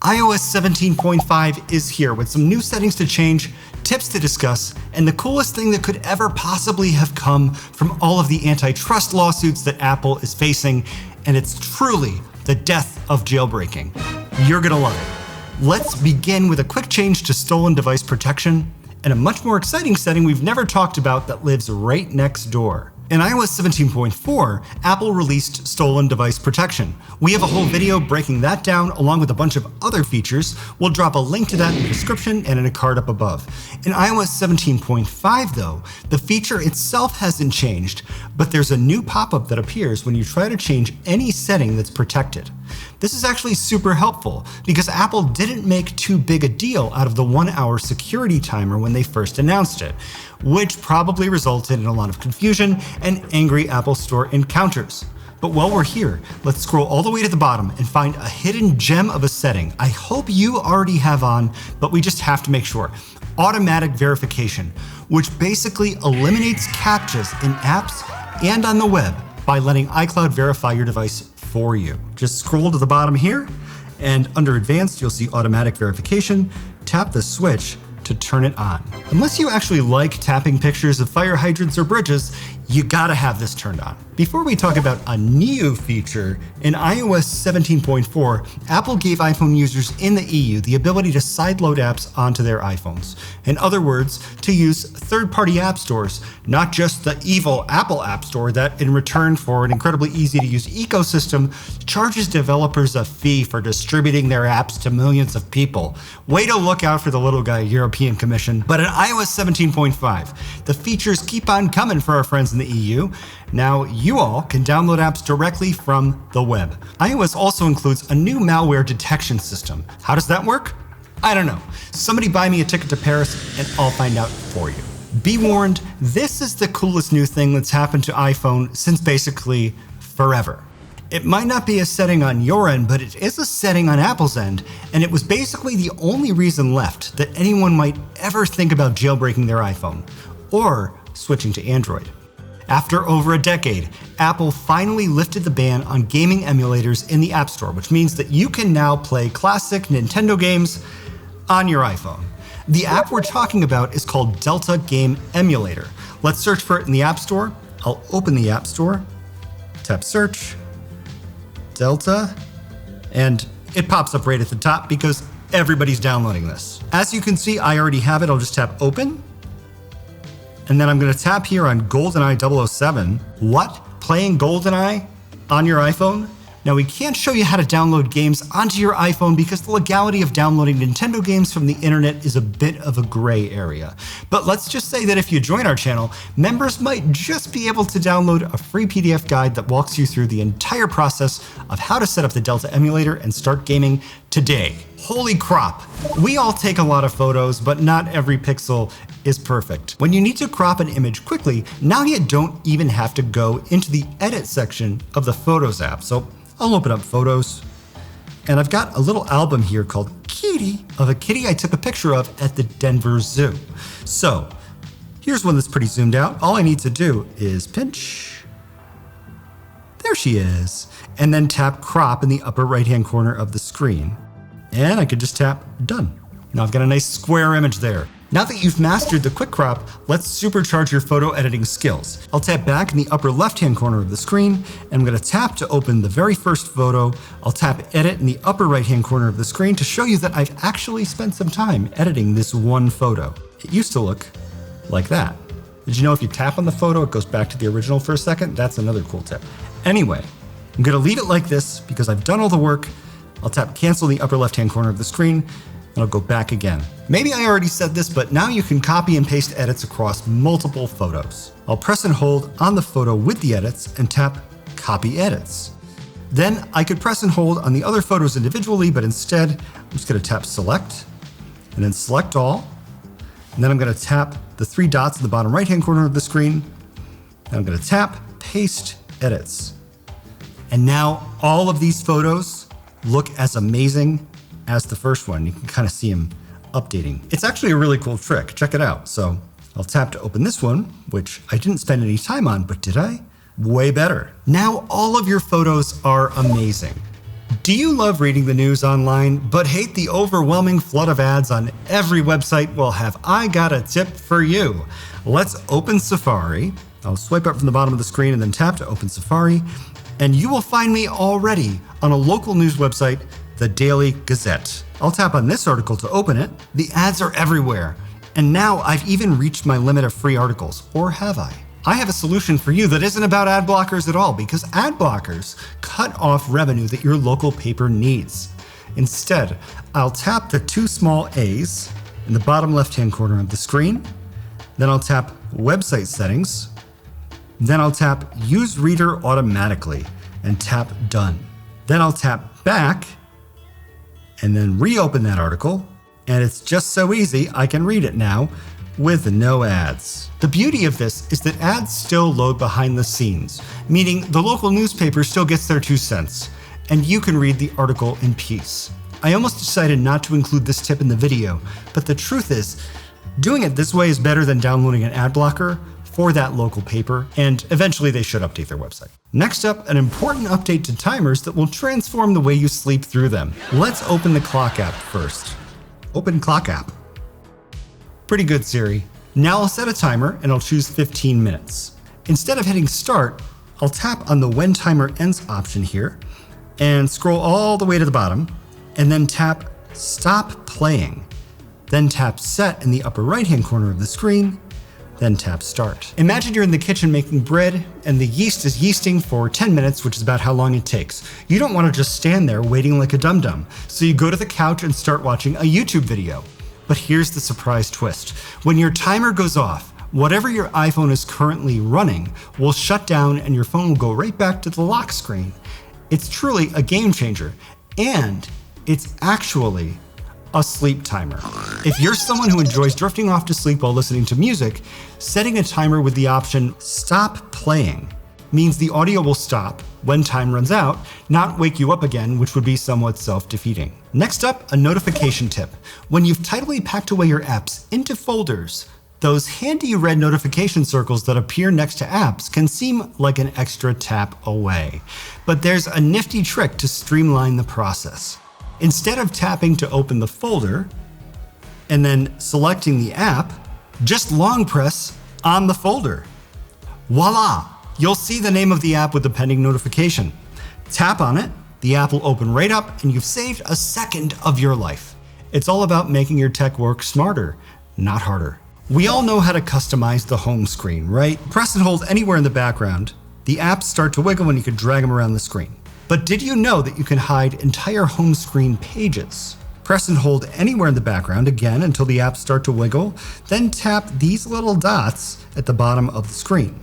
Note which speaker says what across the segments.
Speaker 1: iOS 17.5 is here with some new settings to change, tips to discuss, and the coolest thing that could ever possibly have come from all of the antitrust lawsuits that Apple is facing, and it's truly the death of jailbreaking. You're gonna love it. Let's begin with a quick change to stolen device protection and a much more exciting setting we've never talked about that lives right next door. In iOS 17.4, Apple released stolen device protection. We have a whole video breaking that down along with a bunch of other features. We'll drop a link to that in the description and in a card up above. In iOS 17.5 though, the feature itself hasn't changed, but there's a new pop-up that appears when you try to change any setting that's protected. This is actually super helpful because Apple didn't make too big a deal out of the 1-hour security timer when they first announced it, which probably resulted in a lot of confusion and angry Apple Store encounters. But while we're here, let's scroll all the way to the bottom and find a hidden gem of a setting I hope you already have on, but we just have to make sure. Automatic verification, which basically eliminates captchas in apps and on the web by letting iCloud verify your device for you. Just scroll to the bottom here, and under Advanced, you'll see Automatic Verification. Tap the switch to turn it on. Unless you actually like tapping pictures of fire hydrants or bridges, you gotta have this turned on. Before we talk about a new feature, in iOS 17.4, Apple gave iPhone users in the EU the ability to sideload apps onto their iPhones. In other words, to use third-party app stores, not just the evil Apple App Store that, in return for an incredibly easy-to-use ecosystem, charges developers a fee for distributing their apps to millions of people. Way to look out for the little guy, European Commission. But in iOS 17.5, the features keep on coming for our friends in the EU. Now you all can download apps directly from the web. iOS also includes a new malware detection system. How does that work? I don't know. Somebody buy me a ticket to Paris and I'll find out for you. Be warned, this is the coolest new thing that's happened to iPhone since basically forever. It might not be a setting on your end, but it is a setting on Apple's end, and it was basically the only reason left that anyone might ever think about jailbreaking their iPhone or switching to Android. After over a decade, Apple finally lifted the ban on gaming emulators in the App Store, which means that you can now play classic Nintendo games on your iPhone. The app we're talking about is called Delta Game Emulator. Let's search for it in the App Store. I'll open the App Store, tap search, Delta, and it pops up right at the top because everybody's downloading this. As you can see, I already have it. I'll just tap open. And then I'm gonna tap here on GoldenEye 007. What? Playing GoldenEye on your iPhone? Now we can't show you how to download games onto your iPhone because the legality of downloading Nintendo games from the internet is a bit of a gray area. But let's just say that if you join our channel, members might just be able to download a free PDF guide that walks you through the entire process of how to set up the Delta emulator and start gaming today. Holy crap! We all take a lot of photos, but not every pixel is perfect. When you need to crop an image quickly, now you don't even have to go into the edit section of the Photos app. So I'll open up Photos, and I've got a little album here called Kitty of a kitty I took a picture of at the Denver Zoo. So here's one that's pretty zoomed out. All I need to do is pinch. There she is. And then tap crop in the upper right-hand corner of the screen. And I could just tap done. Now I've got a nice square image there. Now that you've mastered the quick crop, let's supercharge your photo editing skills. I'll tap back in the upper left-hand corner of the screen, and I'm gonna tap to open the very first photo. I'll tap edit in the upper right-hand corner of the screen to show you that I've actually spent some time editing this one photo. It used to look like that. Did you know if you tap on the photo, it goes back to the original for a second? That's another cool tip. Anyway, I'm gonna leave it like this because I've done all the work. I'll tap cancel in the upper left-hand corner of the screen, and I'll go back again. Maybe I already said this, but now you can copy and paste edits across multiple photos. I'll press and hold on the photo with the edits and tap copy edits. Then I could press and hold on the other photos individually, but instead I'm just gonna tap select and then select all. And then I'm gonna tap the 3 dots in the bottom right-hand corner of the screen. And I'm gonna tap paste edits. And now all of these photos look as amazing as the first one. You can kind of see them updating. It's actually a really cool trick. Check it out. So I'll tap to open this one, which I didn't spend any time on, but did I? Way better. Now all of your photos are amazing. Do you love reading the news online, but hate the overwhelming flood of ads on every website? Well, have I got a tip for you. Let's open Safari. I'll swipe up from the bottom of the screen and then tap to open Safari, and you will find me already on a local news website, the Daily Gazette. I'll tap on this article to open it. The ads are everywhere, and now I've even reached my limit of free articles, or have I? I have a solution for you that isn't about ad blockers at all, because ad blockers cut off revenue that your local paper needs. Instead, I'll tap the two small A's in the bottom left-hand corner of the screen, then I'll tap Website Settings, then I'll tap Use Reader Automatically, and tap Done. Then I'll tap Back, and then reopen that article, and it's just so easy I can read it now with no ads. The beauty of this is that ads still load behind the scenes, meaning the local newspaper still gets their 2 cents, and you can read the article in peace. I almost decided not to include this tip in the video, but the truth is, doing it this way is better than downloading an ad blocker for that local paper, and eventually they should update their website. Next up, an important update to timers that will transform the way you sleep through them. Let's open the clock app first. Open clock app. Pretty good, Siri. Now I'll set a timer and I'll choose 15 minutes. Instead of hitting start, I'll tap on the when timer ends option here and scroll all the way to the bottom, and then tap stop playing. Then tap set in the upper right-hand corner of the screen, then tap start. Imagine you're in the kitchen making bread and the yeast is yeasting for 10 minutes, which is about how long it takes. You don't want to just stand there waiting like a dum-dum, so you go to the couch and start watching a YouTube video. But here's the surprise twist. When your timer goes off, whatever your iPhone is currently running will shut down and your phone will go right back to the lock screen. It's truly a game changer, and it's actually a sleep timer. If you're someone who enjoys drifting off to sleep while listening to music, setting a timer with the option stop playing means the audio will stop when time runs out, not wake you up again, which would be somewhat self-defeating. Next up, a notification tip. When you've tightly packed away your apps into folders, those handy red notification circles that appear next to apps can seem like an extra tap away. But there's a nifty trick to streamline the process. Instead of tapping to open the folder and then selecting the app, just long press on the folder. Voila! You'll see the name of the app with the pending notification. Tap on it, the app will open right up, and you've saved a second of your life. It's all about making your tech work smarter, not harder. We all know how to customize the home screen, right? Press and hold anywhere in the background. The apps start to wiggle and you can drag them around the screen. But did you know that you can hide entire home screen pages? Press and hold anywhere in the background again until the apps start to wiggle, then tap these little dots at the bottom of the screen.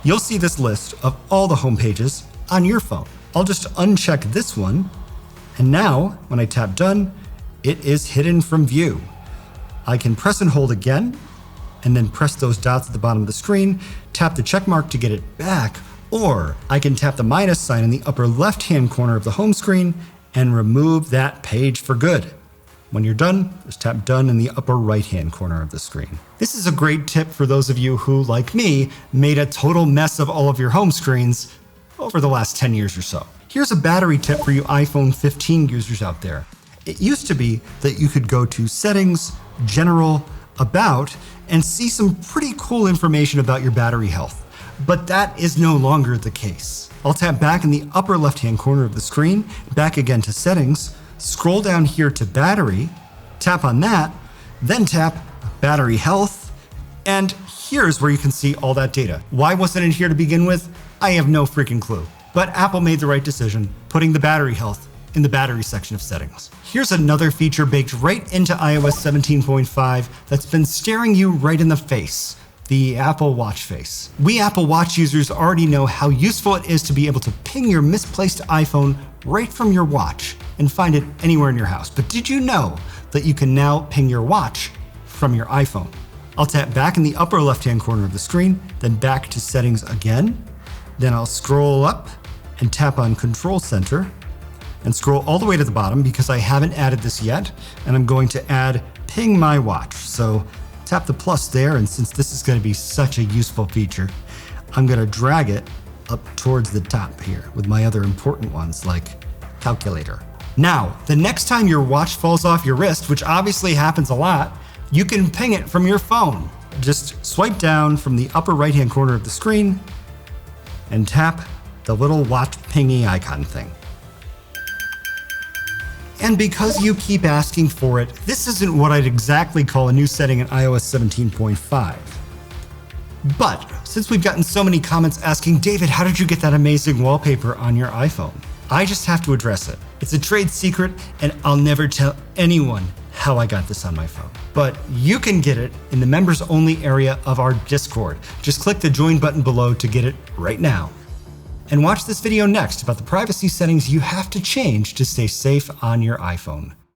Speaker 1: You'll see this list of all the home pages on your phone. I'll just uncheck this one, and now when I tap done, it is hidden from view. I can press and hold again, and then press those dots at the bottom of the screen, tap the check mark to get it back, or I can tap the minus sign in the upper left-hand corner of the home screen and remove that page for good. When you're done, just tap done in the upper right-hand corner of the screen. This is a great tip for those of you who, like me, made a total mess of all of your home screens over the last 10 years or so. Here's a battery tip for you iPhone 15 users out there. It used to be that you could go to Settings, General, About, and see some pretty cool information about your battery health. But that is no longer the case. I'll tap back in the upper left-hand corner of the screen, back again to Settings, scroll down here to Battery, tap on that, then tap Battery Health, and here's where you can see all that data. Why wasn't it here to begin with? I have no freaking clue. But Apple made the right decision, putting the battery health in the battery section of settings. Here's another feature baked right into iOS 17.5 that's been staring you right in the face. The Apple Watch face. We Apple Watch users already know how useful it is to be able to ping your misplaced iPhone right from your watch and find it anywhere in your house. But did you know that you can now ping your watch from your iPhone? I'll tap back in the upper left-hand corner of the screen, then back to settings again. Then I'll scroll up and tap on Control Center and scroll all the way to the bottom because I haven't added this yet, and I'm going to add ping my watch. So tap the plus there, and since this is going to be such a useful feature, I'm going to drag it up towards the top here with my other important ones like calculator. Now, the next time your watch falls off your wrist, which obviously happens a lot, you can ping it from your phone. Just swipe down from the upper right-hand corner of the screen and tap the little watch pingy icon thing. And because you keep asking for it, this isn't what I'd exactly call a new setting in iOS 17.5. But since we've gotten so many comments asking, David, how did you get that amazing wallpaper on your iPhone? I just have to address it. It's a trade secret, and I'll never tell anyone how I got this on my phone. But you can get it in the members only area of our Discord. Just click the join button below to get it right now. And watch this video next about the privacy settings you have to change to stay safe on your iPhone.